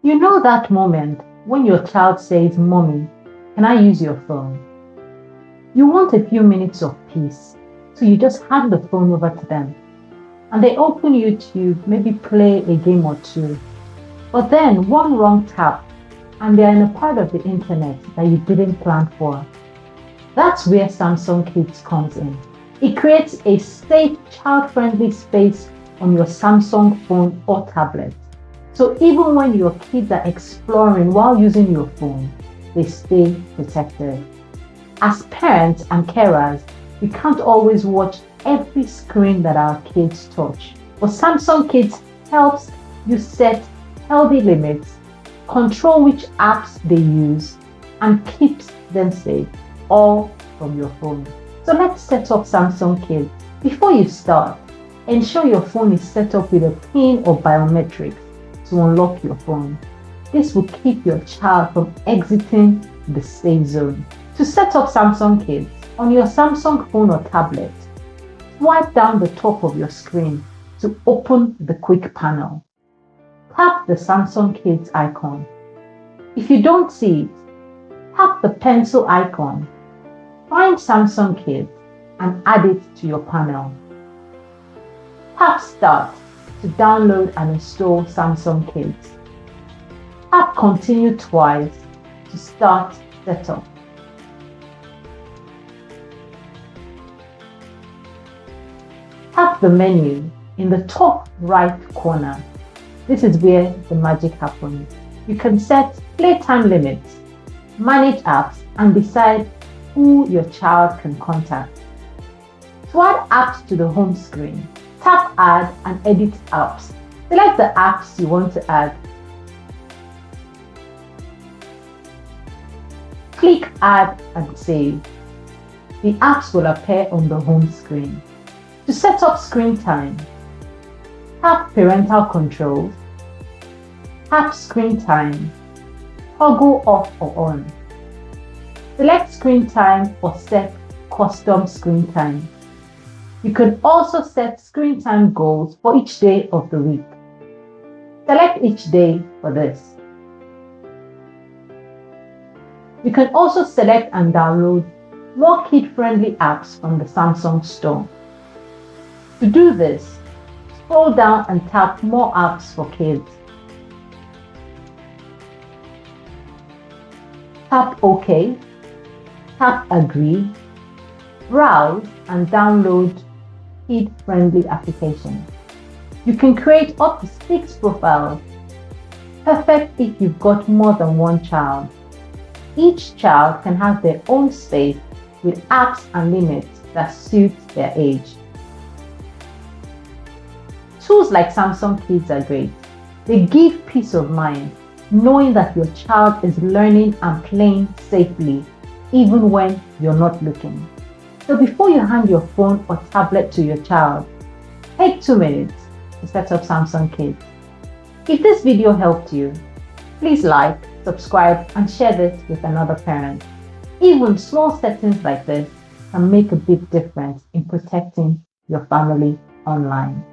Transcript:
You know that moment when your child says, "Mommy, can I use your phone?" You want a few minutes of peace, so you just hand the phone over to them and they open YouTube, maybe play a game or two. But then one wrong tap and they are in a part of the internet that you didn't plan for. That's where Samsung Kids comes in. It creates a safe, child-friendly space on your Samsung phone or tablet. So even when your kids are exploring while using your phone, they stay protected. As parents and carers, we can't always watch every screen that our kids touch. But Samsung Kids helps you set healthy limits, control which apps they use, and keeps them safe, all from your phone. So let's set up Samsung Kids. Before you start, ensure your phone is set up with a PIN or biometrics to unlock your phone. This will keep your child from exiting the safe zone. To set up Samsung Kids, on your Samsung phone or tablet, swipe down the top of your screen to open the quick panel. Tap the Samsung Kids icon. If you don't see it, tap the pencil icon. Find Samsung Kids and add it to your panel. Tap Start to download and install Samsung Kids. Tap Continue twice to start setup. Tap the menu in the top right corner. This is where the magic happens. You can set playtime limits, manage apps, and decide who your child can contact. To add apps to the home screen, tap Add and edit apps. Select the apps you want to add. Click Add and Save. The apps will appear on the home screen. To set up screen time, tap Parental Controls, tap Screen Time, toggle off or on. Select Screen Time or set Custom Screen Time. You can also set screen time goals for each day of the week. Select each day for this. You can also select and download more kid-friendly apps from the Samsung store. To do this, scroll down and tap More Apps for Kids. Tap OK, tap Agree, browse and download kid-friendly applications. You can create up to 6 profiles, perfect if you've got more than one child. Each child can have their own space with apps and limits that suit their age. Tools like Samsung Kids are great. They give peace of mind, knowing that your child is learning and playing safely, even when you're not looking. So before you hand your phone or tablet to your child, take 2 minutes to set up Samsung Kids. If this video helped you, please like, subscribe, and share this with another parent. Even small settings like this can make a big difference in protecting your family online.